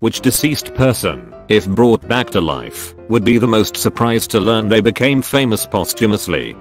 Which deceased person, if brought back to life, would be the most surprised to learn they became famous posthumously?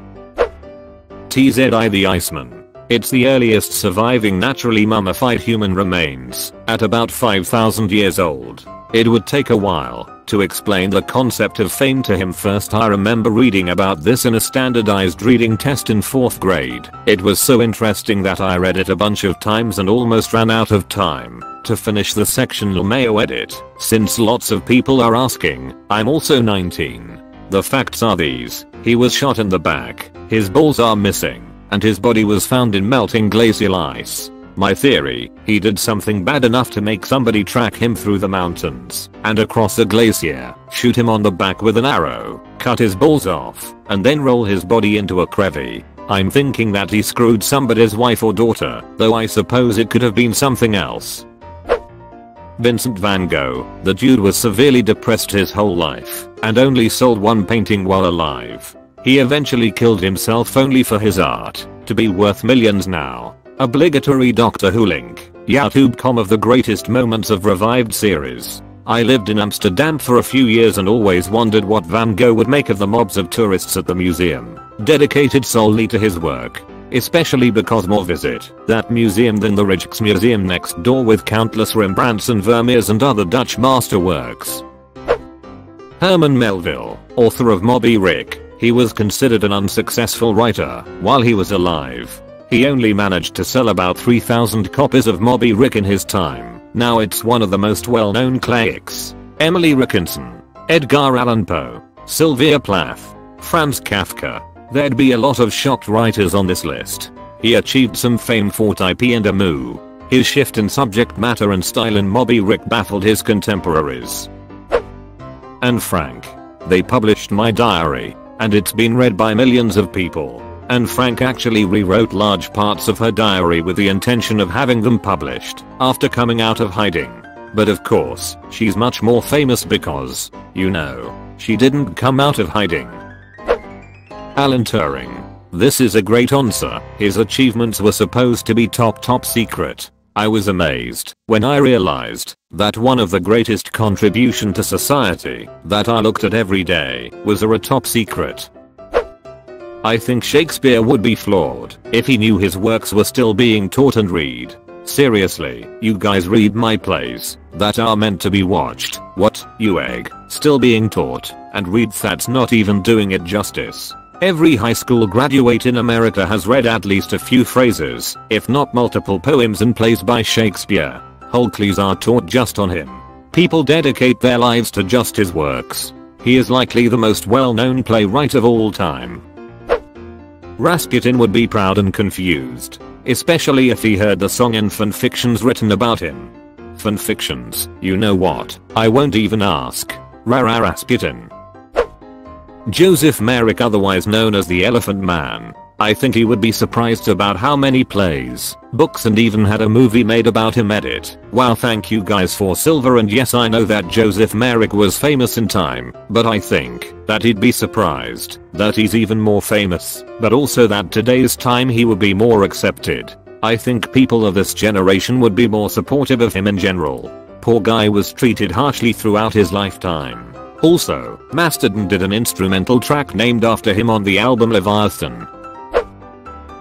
TZI the Iceman. It's the earliest surviving naturally mummified human remains, at about 5,000 years old. It would take a while to explain the concept of fame to him. First, I remember reading about this in a standardized reading test in 4th grade. It was so interesting that I read it a bunch of times and almost ran out of time to finish the section LMAO edit. Since lots of people are asking, I'm also 19. The facts are these: he was shot in the back, his balls are missing, and his body was found in melting glacial ice. My theory, he did something bad enough to make somebody track him through the mountains and across a glacier, shoot him on the back with an arrow, cut his balls off, and then roll his body into a crevasse. I'm thinking that he screwed somebody's wife or daughter, though I suppose it could have been something else. Vincent van Gogh. The dude was severely depressed his whole life and only sold one painting while alive. He eventually killed himself only for his art to be worth millions now. Obligatory Doctor Who link. YouTube.com of the greatest moments of revived series. I lived in Amsterdam for a few years and always wondered what Van Gogh would make of the mobs of tourists at the museum, dedicated solely to his work. Especially because more visit that museum than the Rijksmuseum next door with countless Rembrandts and Vermeers and other Dutch masterworks. Herman Melville, author of Moby Dick. He was considered an unsuccessful writer while he was alive. He only managed to sell about 3,000 copies of Moby Dick in his time. Now it's one of the most well-known classics. Emily Dickinson, Edgar Allan Poe, Sylvia Plath, Franz Kafka. There'd be a lot of shocked writers on this list. He achieved some fame for Type and Amu. His shift in subject matter and style in Moby Dick baffled his contemporaries. Anne Frank. They published my diary, and it's been read by millions of people. Anne Frank actually rewrote large parts of her diary with the intention of having them published after coming out of hiding. But of course, she's much more famous because, you know, she didn't come out of hiding. Alan Turing. This is a great answer. His achievements were supposed to be top secret. I was amazed when I realized that one of the greatest contribution to society that I looked at every day was a top secret. I think Shakespeare would be flawed if he knew his works were still being taught and read. Seriously, you guys read my plays that are meant to be watched. What, you egg? Still being taught and read? That's not even doing it justice. Every high school graduate in America has read at least a few phrases, if not multiple poems and plays by Shakespeare. Whole plays are taught just on him. People dedicate their lives to just his works. He is likely the most well-known playwright of all time. Rasputin would be proud and confused, especially if he heard the song and fanfictions written about him. Fanfictions, you know what? I won't even ask. Rara Rasputin. Joseph Merrick, otherwise known as the Elephant Man. I think he would be surprised about how many plays, books and even had a movie made about him. Edit. Wow, thank you guys for silver. And yes, I know that Joseph Merrick was famous in time, but I think that he'd be surprised that he's even more famous, but also that today's time he would be more accepted. I think people of this generation would be more supportive of him in general. Poor guy was treated harshly throughout his lifetime. Also, Mastodon did an instrumental track named after him on the album Leviathan.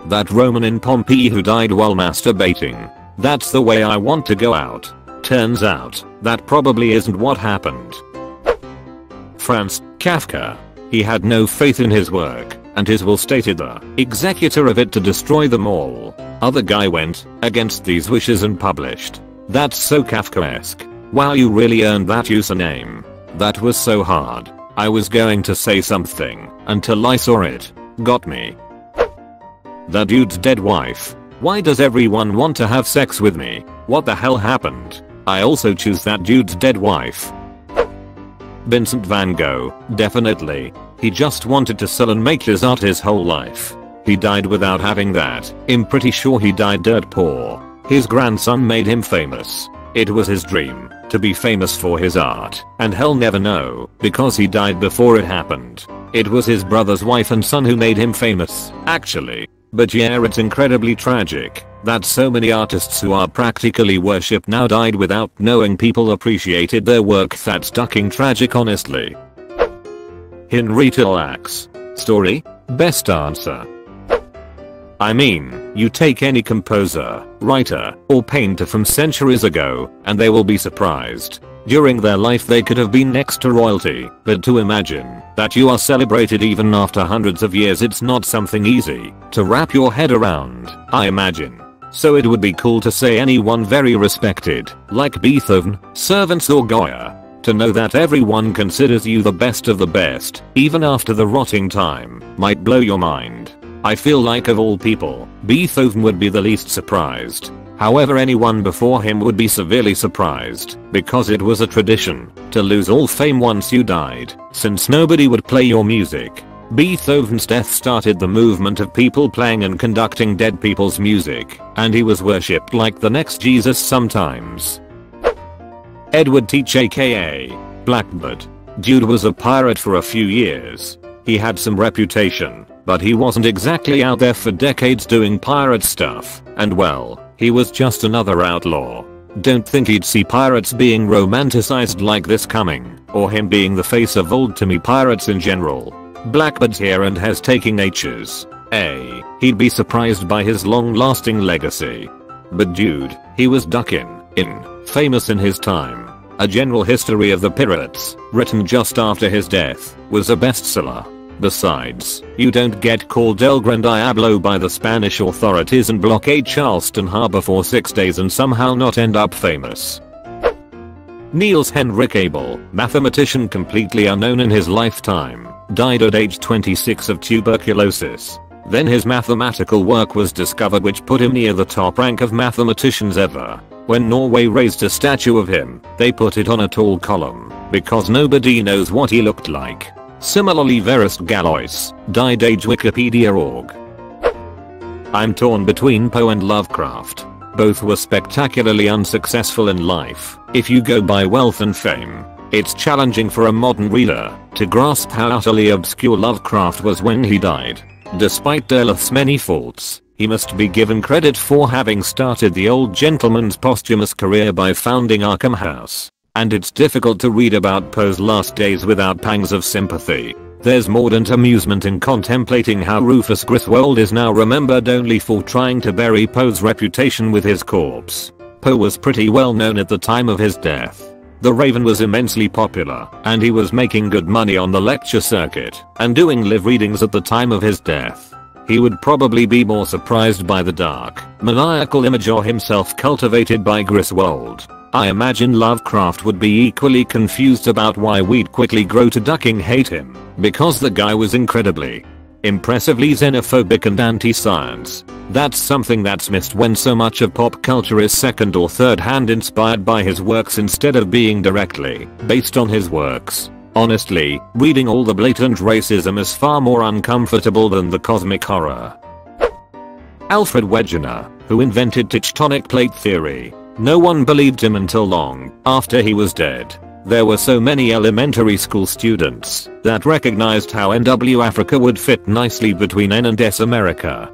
That Roman in Pompeii who died while masturbating. That's the way I want to go out. Turns out, that probably isn't what happened. Franz Kafka. He had no faith in his work, and his will stated the executor of it to destroy them all. Other guy went against these wishes and published. That's so Kafkaesque. Wow, you really earned that username. That was so hard. I was going to say something until I saw it. Got me. That dude's dead wife. Why does everyone want to have sex with me? What the hell happened? I also choose that dude's dead wife. Vincent van Gogh. Definitely. He just wanted to sell and make his art his whole life. He died without having that. I'm pretty sure he died dirt poor. His grandson made him famous. It was his dream to be famous for his art, and he'll never know because he died before it happened. It was his brother's wife and son who made him famous. Actually, But yeah, it's incredibly tragic that so many artists who are practically worshipped now died without knowing people appreciated their work. That's fucking tragic, honestly. Henrietta Lacks. Story? Best answer. I mean, you take any composer, writer, or painter from centuries ago, and they will be surprised. During their life they could have been next to royalty, but to imagine that you are celebrated even after hundreds of years, it's not something easy to wrap your head around, I imagine. So it would be cool to say anyone very respected, like Beethoven, Cervantes or Goya, to know that everyone considers you the best of the best, even after the rotting time, might blow your mind. I feel like of all people, Beethoven would be the least surprised. However, anyone before him would be severely surprised, because it was a tradition to lose all fame once you died, since nobody would play your music. Beethoven's death started the movement of people playing and conducting dead people's music, and he was worshipped like the next Jesus sometimes. Edward Teach aka Blackbird. Dude was a pirate for a few years. He had some reputation, but he wasn't exactly out there for decades doing pirate stuff, and well, he was just another outlaw. Don't think he'd see pirates being romanticized like this coming, or him being the face of old-timey pirates in general. Blackbird's here and has taken H's. He'd be surprised by his long-lasting legacy. But dude, he was famous in his time. A General History of the Pirates, written just after his death, was a bestseller. Besides, you don't get called El Gran Diablo by the Spanish authorities and blockade Charleston Harbor for 6 days and somehow not end up famous. Niels Henrik Abel, mathematician completely unknown in his lifetime, died at age 26 of tuberculosis. Then his mathematical work was discovered, which put him near the top rank of mathematicians ever. When Norway raised a statue of him, they put it on a tall column, because nobody knows what he looked like. Similarly, Verist Galois died age Wikipedia.org. I'm torn between Poe and Lovecraft. Both were spectacularly unsuccessful in life. If you go by wealth and fame, it's challenging for a modern reader to grasp how utterly obscure Lovecraft was when he died. Despite Derleth's many faults, he must be given credit for having started the old gentleman's posthumous career by founding Arkham House. And it's difficult to read about Poe's last days without pangs of sympathy. There's mordant amusement in contemplating how Rufus Griswold is now remembered only for trying to bury Poe's reputation with his corpse. Poe was pretty well known at the time of his death. The Raven was immensely popular, and he was making good money on the lecture circuit and doing live readings at the time of his death. He would probably be more surprised by the dark, maniacal image of himself cultivated by Griswold. I imagine Lovecraft would be equally confused about why we'd quickly grow to ducking hate him, because the guy was incredibly, impressively xenophobic and anti-science. That's something that's missed when so much of pop culture is second or third hand inspired by his works instead of being directly based on his works. Honestly, reading all the blatant racism is far more uncomfortable than the cosmic horror. Alfred Wegener, who invented tectonic plate theory. No one believed him until long after he was dead. There were so many elementary school students that recognized how NW Africa would fit nicely between N and S America.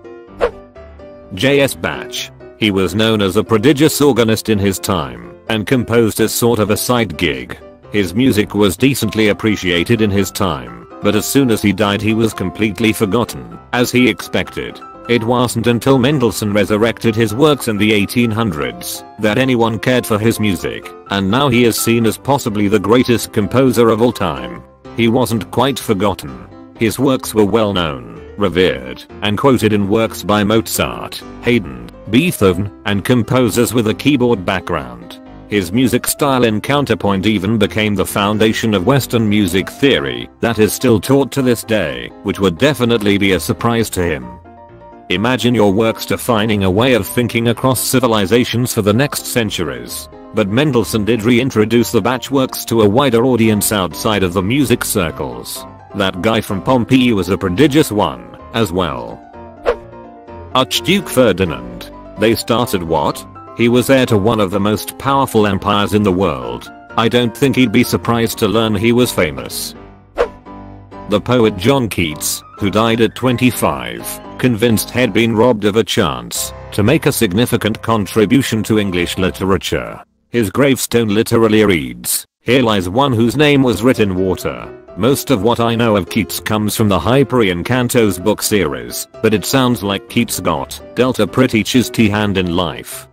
J.S. Batch. He was known as a prodigious organist in his time and composed as sort of a side gig. His music was decently appreciated in his time, but as soon as he died he was completely forgotten, as he expected. It wasn't until Mendelssohn resurrected his works in the 1800s that anyone cared for his music, and now he is seen as possibly the greatest composer of all time. He wasn't quite forgotten. His works were well known, revered, and quoted in works by Mozart, Haydn, Beethoven, and composers with a keyboard background. His music style in counterpoint even became the foundation of Western music theory that is still taught to this day, which would definitely be a surprise to him. Imagine your works defining a way of thinking across civilizations for the next centuries. But Mendelssohn did reintroduce the Bach works to a wider audience outside of the music circles. That guy from Pompeii was a prodigious one, as well. Archduke Ferdinand. They started what? He was heir to one of the most powerful empires in the world. I don't think he'd be surprised to learn he was famous. The poet John Keats, who died at 25, convinced he'd been robbed of a chance to make a significant contribution to English literature. His gravestone literally reads, "Here lies one whose name was written in water." Most of what I know of Keats comes from the Hyperion Cantos book series, but it sounds like Keats got dealt a pretty chisty hand in life.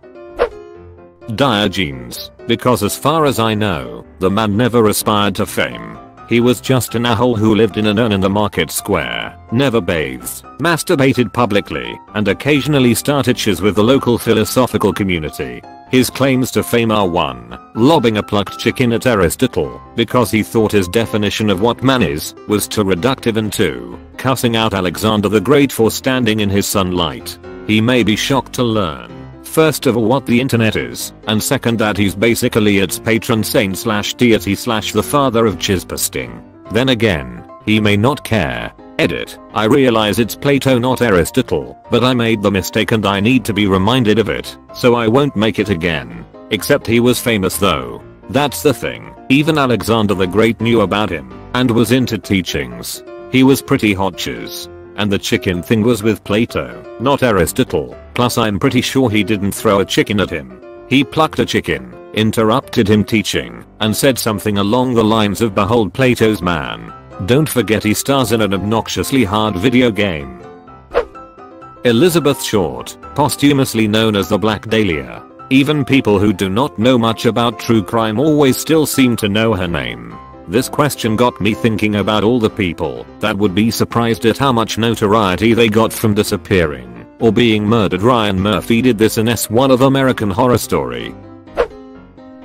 Diogenes, because as far as I know, the man never aspired to fame. He was just an a-hole who lived in an urn in the market square, never bathed, masturbated publicly, and occasionally started shiz with the local philosophical community. His claims to fame are 1. Lobbing a plucked chicken at Aristotle, because he thought his definition of what man is was too reductive, and 2. Cussing out Alexander the Great for standing in his sunlight. He may be shocked to learn, first of all, what the internet is, and second that he's basically its patron saint slash deity slash the father of chisposting. Then again, he may not care. Edit. I realize it's Plato not Aristotle, but I made the mistake and I need to be reminded of it, so I won't make it again. Except he was famous though. That's the thing. Even Alexander the Great knew about him, and was into teachings. He was pretty hot chiz. And the chicken thing was with Plato, not Aristotle. Plus I'm pretty sure he didn't throw a chicken at him. He plucked a chicken, interrupted him teaching, and said something along the lines of, "Behold Plato's man. Don't forget he stars in an obnoxiously hard video game." Elizabeth Short, posthumously known as the Black Dahlia. Even people who do not know much about true crime always still seem to know her name. This question got me thinking about all the people that would be surprised at how much notoriety they got from disappearing or being murdered. Ryan Murphy did this in S1 of American Horror Story.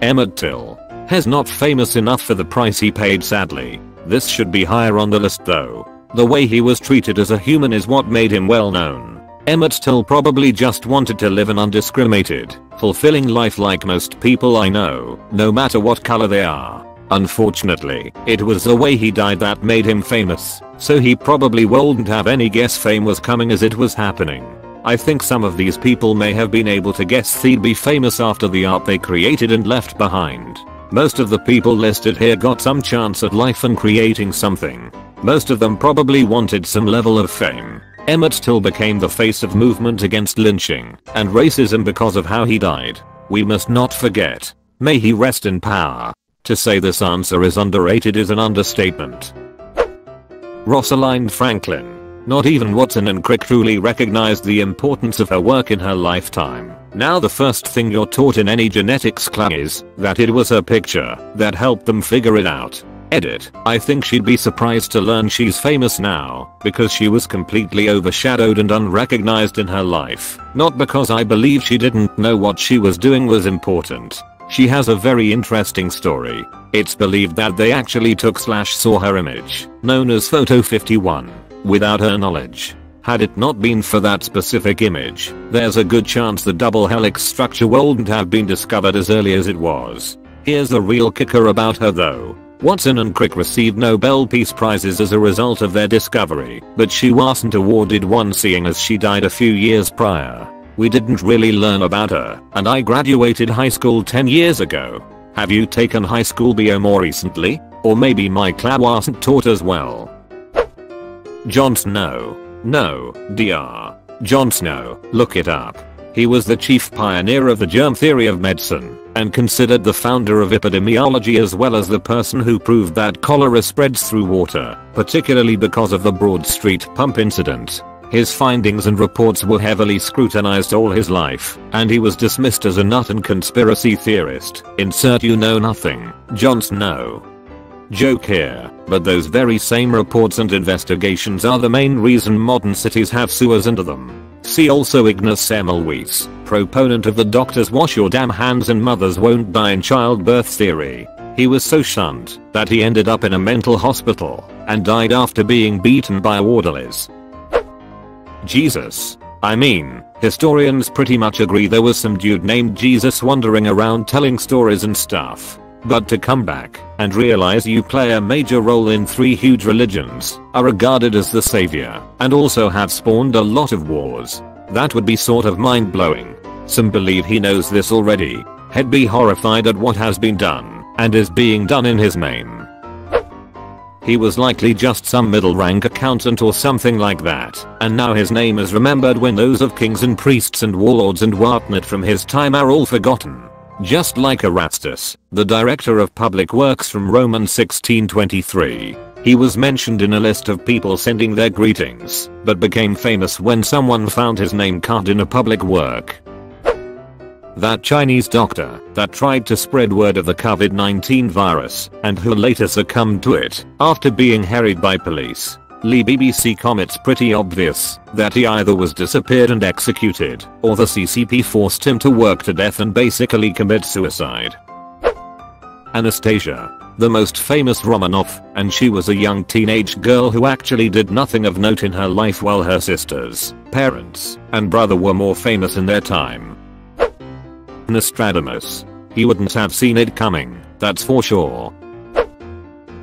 Emmett Till is not famous enough for the price he paid, sadly. This should be higher on the list though. The way he was treated as a human is what made him well known. Emmett Till probably just wanted to live an undiscriminated, fulfilling life like most people I know, no matter what color they are. Unfortunately, it was the way he died that made him famous, so he probably wouldn't have any guess fame was coming as it was happening. I think some of these people may have been able to guess they'd be famous after the art they created and left behind. Most of the people listed here got some chance at life and creating something. Most of them probably wanted some level of fame. Emmett Till became the face of movement against lynching and racism because of how he died. We must not forget. May he rest in power. To say this answer is underrated is an understatement. Rosalind Franklin. Not even Watson and Crick truly recognized the importance of her work in her lifetime. Now the first thing you're taught in any genetics class is that it was her picture that helped them figure it out. Edit. I think she'd be surprised to learn she's famous now because she was completely overshadowed and unrecognized in her life. Not because I believe she didn't know what she was doing was important. She has a very interesting story. It's believed that they actually took/saw her image, known as Photo 51, without her knowledge. Had it not been for that specific image, there's a good chance the double helix structure wouldn't have been discovered as early as it was. Here's the real kicker about her though. Watson and Crick received Nobel Peace Prizes as a result of their discovery, but she wasn't awarded one seeing as she died a few years prior. We didn't really learn about her, and I graduated high school 10 years ago. Have you taken high school bio more recently? Or maybe my class wasn't taught as well. Jon Snow. No, Dr. Jon Snow, look it up. He was the chief pioneer of the germ theory of medicine, and considered the founder of epidemiology as well as the person who proved that cholera spreads through water, particularly because of the Broad Street pump incident. His findings and reports were heavily scrutinized all his life, and he was dismissed as a nut and conspiracy theorist. Insert you know nothing, Jon Snow. Joke here, but those very same reports and investigations are the main reason modern cities have sewers under them. See also Ignaz Semmelweis, proponent of the doctors wash your damn hands and mothers won't die in childbirth theory. He was so shunned that he ended up in a mental hospital and died after being beaten by orderlies. Jesus. I mean, historians pretty much agree there was some dude named Jesus wandering around telling stories and stuff. But to come back and realize you play a major role in 3 huge religions, are regarded as the savior, and also have spawned a lot of wars, that would be sort of mind-blowing. Some believe he knows this already. He'd be horrified at what has been done and is being done in his name. He was likely just some middle rank accountant or something like that, and now his name is remembered when those of kings and priests and warlords and whatnot from his time are all forgotten. Just like Erastus, the director of public works from Rome in 1623. He was mentioned in a list of people sending their greetings, but became famous when someone found his name carved in a public work. That Chinese doctor that tried to spread word of the COVID-19 virus and who later succumbed to it after being harried by police. BBC comments pretty obvious that he either was disappeared and executed or the CCP forced him to work to death and basically commit suicide. Anastasia, the most famous Romanov, and she was a young teenage girl who actually did nothing of note in her life while her sisters, parents, and brother were more famous in their time. Nostradamus. He wouldn't have seen it coming, that's for sure.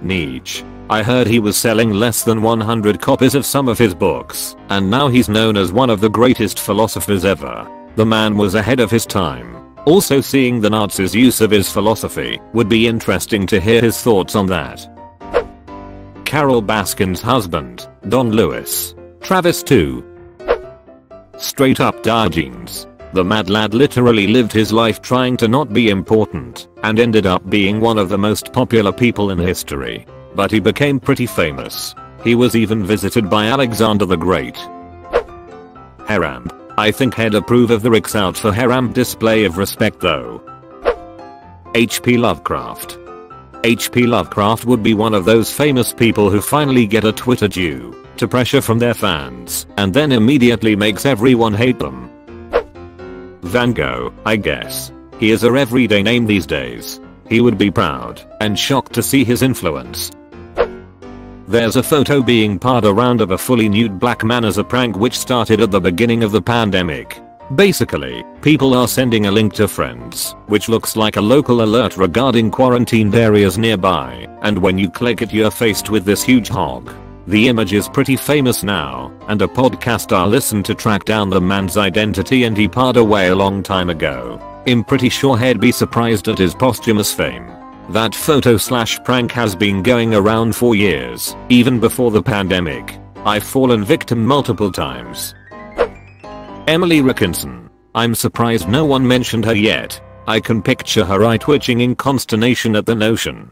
Nietzsche. I heard he was selling less than 100 copies of some of his books, and now he's known as one of the greatest philosophers ever. The man was ahead of his time. Also, seeing the Nazis' use of his philosophy would be interesting to hear his thoughts on that. Carol Baskin's husband, Don Lewis. Travis too. Straight up Diogenes. The mad lad literally lived his life trying to not be important and ended up being one of the most popular people in history. But he became pretty famous. He was even visited by Alexander the Great. Harambe. I think he'd approve of the Ricks out for Harambe display of respect though. H.P. Lovecraft. H.P. Lovecraft would be one of those famous people who finally get a Twitter due to pressure from their fans and then immediately makes everyone hate them. Van Gogh, I guess. He is a everyday name these days. He would be proud and shocked to see his influence. There's a photo being passed around of a fully nude black man as a prank which started at the beginning of the pandemic. Basically, people are sending a link to friends, which looks like a local alert regarding quarantined areas nearby, and when you click it you're faced with this huge hog. The image is pretty famous now, and a podcaster listened to track down the man's identity and he passed away a long time ago. I'm pretty sure he'd be surprised at his posthumous fame. That photo/prank has been going around for years, even before the pandemic. I've fallen victim multiple times. Emily Rickinson. I'm surprised no one mentioned her yet. I can picture her eye twitching in consternation at the notion.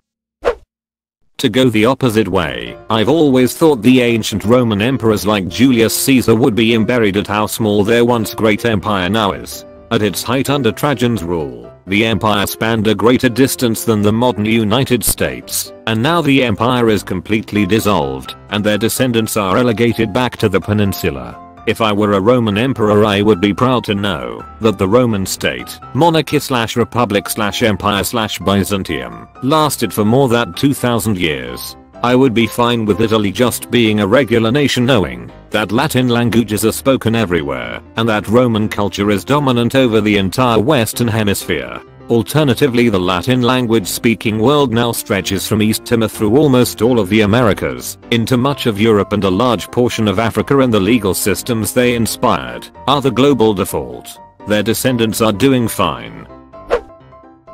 To go the opposite way, I've always thought the ancient Roman emperors like Julius Caesar would be buried at how small their once great empire now is. At its height under Trajan's rule, the empire spanned a greater distance than the modern United States, and now the empire is completely dissolved, and their descendants are relegated back to the peninsula. If I were a Roman emperor I would be proud to know that the Roman state, monarchy/republic/empire/Byzantium, lasted for more than 2000 years. I would be fine with Italy just being a regular nation knowing that Latin languages are spoken everywhere and that Roman culture is dominant over the entire Western Hemisphere. Alternatively, the Latin language speaking world now stretches from East Timor through almost all of the Americas, into much of Europe and a large portion of Africa, and the legal systems they inspired are the global default. Their descendants are doing fine.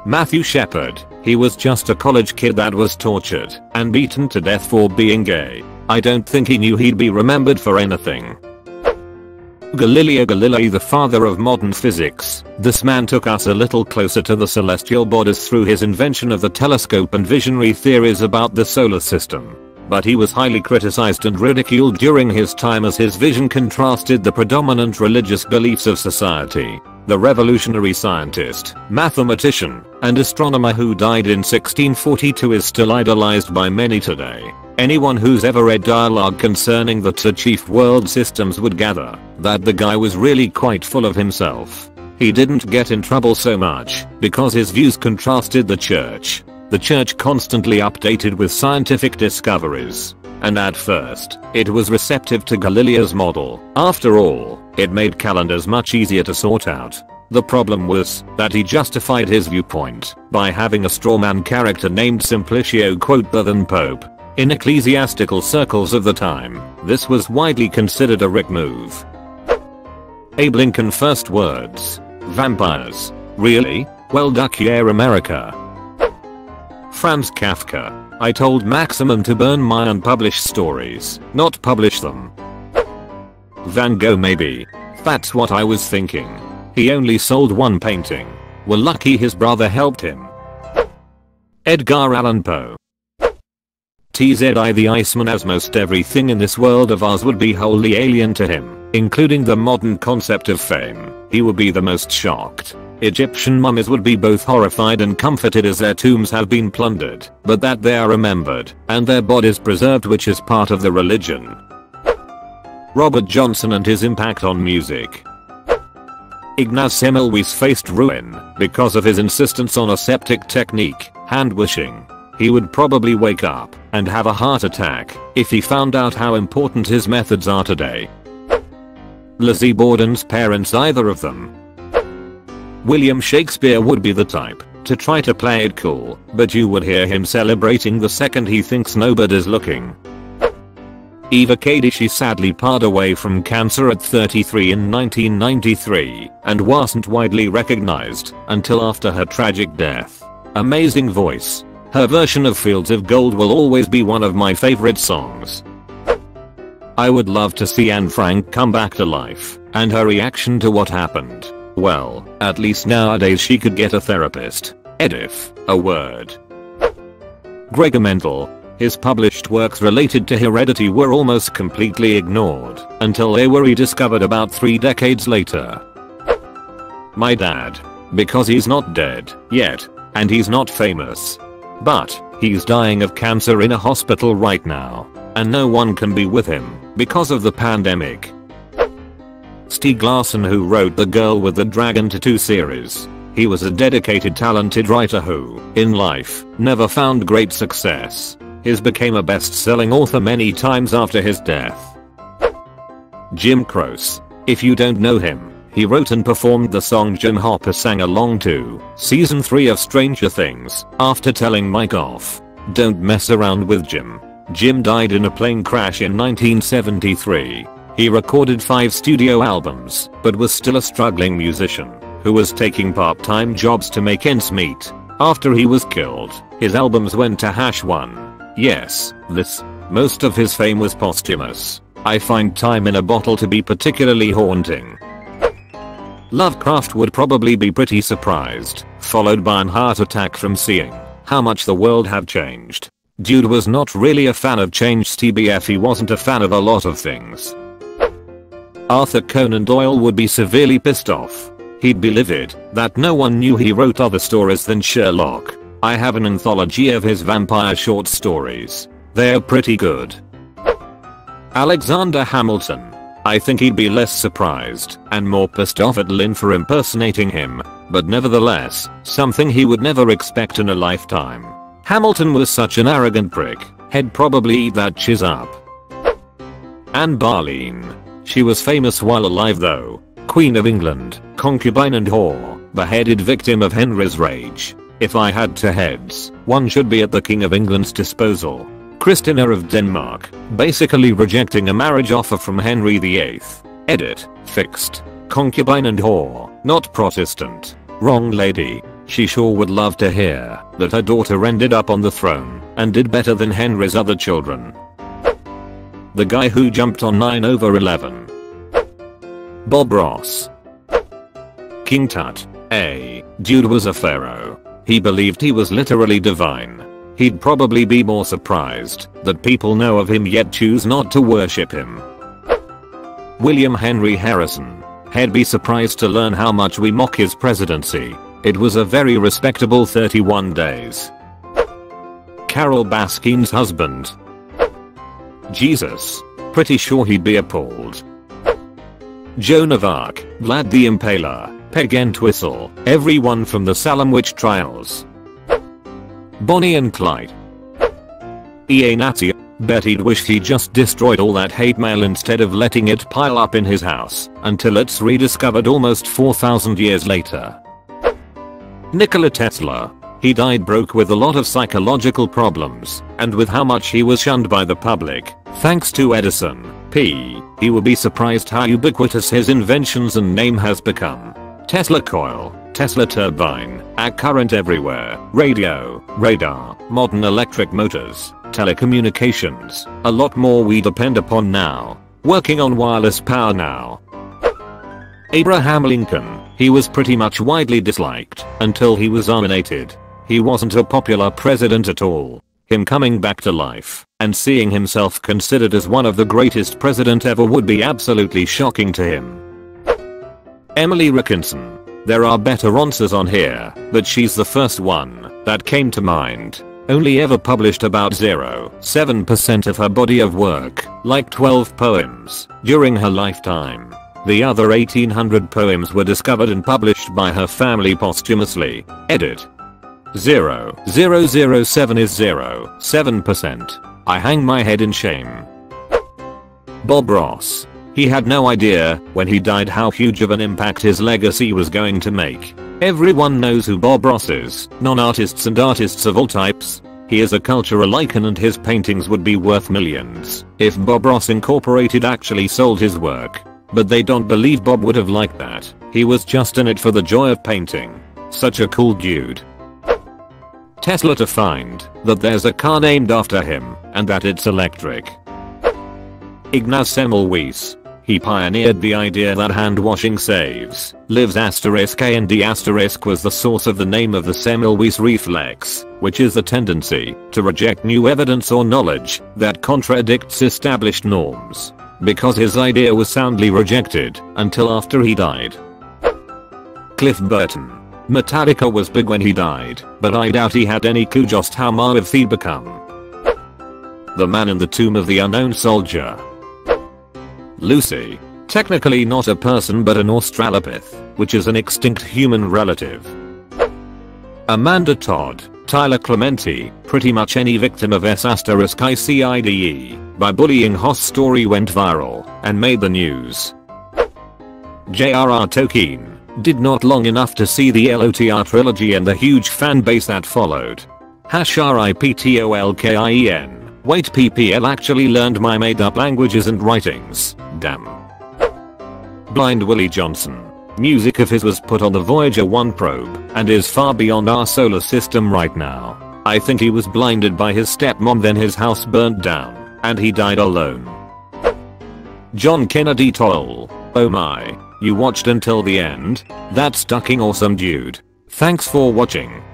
Matthew Shepard. He was just a college kid that was tortured and beaten to death for being gay. I don't think he knew he'd be remembered for anything. Galileo Galilei, the father of modern physics. This man took us a little closer to the celestial bodies through his invention of the telescope and visionary theories about the solar system. But he was highly criticized and ridiculed during his time as his vision contrasted the predominant religious beliefs of society. The revolutionary scientist, mathematician, and astronomer who died in 1642 is still idolized by many today. Anyone who's ever read dialogue concerning the two chief world systems would gather that the guy was really quite full of himself. He didn't get in trouble so much because his views contrasted the church. The church constantly updated with scientific discoveries. And at first, it was receptive to Galileo's model. After all, it made calendars much easier to sort out. The problem was that he justified his viewpoint by having a strawman character named Simplicio than Pope. In ecclesiastical circles of the time, this was widely considered a Rick move. Abe Lincoln first words. Vampires. Really? Well, duck yeah, America. Franz Kafka. I told Maximum to burn my unpublished stories, not publish them. Van Gogh maybe. That's what I was thinking. He only sold one painting. We're lucky his brother helped him. Edgar Allan Poe. TZI the Iceman, as most everything in this world of ours would be wholly alien to him, including the modern concept of fame. He would be the most shocked. Egyptian mummies would be both horrified and comforted as their tombs have been plundered, but that they are remembered, and their bodies preserved, which is part of the religion. Robert Johnson and his impact on music. Ignaz Semmelweis faced ruin because of his insistence on aseptic technique, hand wishing. He would probably wake up and have a heart attack if he found out how important his methods are today. Lizzie Borden's parents, either of them. William Shakespeare would be the type to try to play it cool, but you would hear him celebrating the second he thinks nobody's looking. Eva Kadishi sadly passed away from cancer at 33 in 1993 and wasn't widely recognized until after her tragic death. Amazing voice. Her version of Fields of Gold will always be one of my favorite songs. I would love to see Anne Frank come back to life and her reaction to what happened. Well, at least nowadays she could get a therapist. Edif, a word. Gregor Mendel. His published works related to heredity were almost completely ignored until they were rediscovered about 3 decades later. My dad. Because he's not dead yet, and he's not famous. But he's dying of cancer in a hospital right now, and no one can be with him because of the pandemic. Stieg Larsson, who wrote The Girl with the Dragon Tattoo series. He was a dedicated, talented writer who, in life, never found great success. He became a best-selling author many times after his death. Jim Croce. If you don't know him, he wrote and performed the song Jim Hopper sang along to season 3 of Stranger Things after telling Mike off. Don't mess around with Jim. Jim died in a plane crash in 1973. He recorded 5 studio albums, but was still a struggling musician who was taking part-time jobs to make ends meet. After he was killed, his albums went to #1. Yes, most of his fame was posthumous. I find Time in a Bottle to be particularly haunting. Lovecraft would probably be pretty surprised, followed by an heart attack from seeing how much the world had changed. Dude was not really a fan of change. TBF, he wasn't a fan of a lot of things. Arthur Conan Doyle would be severely pissed off. He'd be livid that no one knew he wrote other stories than Sherlock. I have an anthology of his vampire short stories. They're pretty good. Alexander Hamilton. I think he'd be less surprised and more pissed off at Lynn for impersonating him, but nevertheless, something he would never expect in a lifetime. Hamilton was such an arrogant prick, he'd probably eat that chiz up. Anne Boleyn. She was famous while alive though. Queen of England, concubine and whore, beheaded victim of Henry's rage. If I had 2 heads, one should be at the King of England's disposal. Christina of Denmark, basically rejecting a marriage offer from Henry VIII. Edit, fixed. Concubine and whore, not Protestant. Wrong lady. She sure would love to hear that her daughter ended up on the throne and did better than Henry's other children. The guy who jumped on 9/11. Bob Ross. King Tut. Dude was a pharaoh. He believed he was literally divine. He'd probably be more surprised that people know of him yet choose not to worship him. William Henry Harrison. He'd be surprised to learn how much we mock his presidency. It was a very respectable 31 days. Carol Baskin's husband. Jesus. Pretty sure he'd be appalled. Joan of Arc, Vlad the Impaler, Peg Entwistle, everyone from the Salem witch trials. Bonnie and Clyde. E.A. Nazi. Bet he'd wished he just destroyed all that hate mail instead of letting it pile up in his house until it's rediscovered almost 4,000 years later. Nikola Tesla. He died broke with a lot of psychological problems, and with how much he was shunned by the public, thanks to Edison. He will be surprised how ubiquitous his inventions and name has become. Tesla coil. Tesla turbine, ag current everywhere, radio, radar, modern electric motors, telecommunications, a lot more we depend upon now. Working on wireless power now. Abraham Lincoln, he was pretty much widely disliked until he was nominated. He wasn't a popular president at all. Him coming back to life and seeing himself considered as one of the greatest president ever would be absolutely shocking to him. Emily Rickinson. There are better answers on here, but she's the first one that came to mind. Only ever published about 0.7% of her body of work, like 12 poems, during her lifetime. The other 1800 poems were discovered and published by her family posthumously. Edit. 0.007 is 0.7%. I hang my head in shame. Bob Ross. He had no idea when he died how huge of an impact his legacy was going to make. Everyone knows who Bob Ross is, non-artists and artists of all types. He is a cultural icon and his paintings would be worth millions if Bob Ross Incorporated actually sold his work. But they don't believe Bob would have liked that. He was just in it for the joy of painting. Such a cool dude. Tesla to find that there's a car named after him and that it's electric. Ignaz Semmelweis. He pioneered the idea that hand washing saves lives *A&D* was the source of the name of the Semmelweis reflex, which is the tendency to reject new evidence or knowledge that contradicts established norms. Because his idea was soundly rejected until after he died. Cliff Burton. Metallica was big when he died, but I doubt he had any clue just how massive he'd become. The Man in the Tomb of the Unknown Soldier. Lucy. Technically not a person but an Australopith, which is an extinct human relative. Amanda Todd. Tyler Clementi. Pretty much any victim of S**ICIDE by bullying Hoss story went viral and made the news. J.R.R. Tolkien. Did not long enough to see the LOTR trilogy and the huge fan base that followed. #RIPTOLKIEN. Wait, PPL actually learned my made up languages and writings. Damn. Blind Willie Johnson. Music of his was put on the Voyager 1 probe and is far beyond our solar system right now. I think he was blinded by his stepmom, then his house burnt down and he died alone. John Kennedy Toll. Oh my, you watched until the end? That's fucking awesome, dude. Thanks for watching.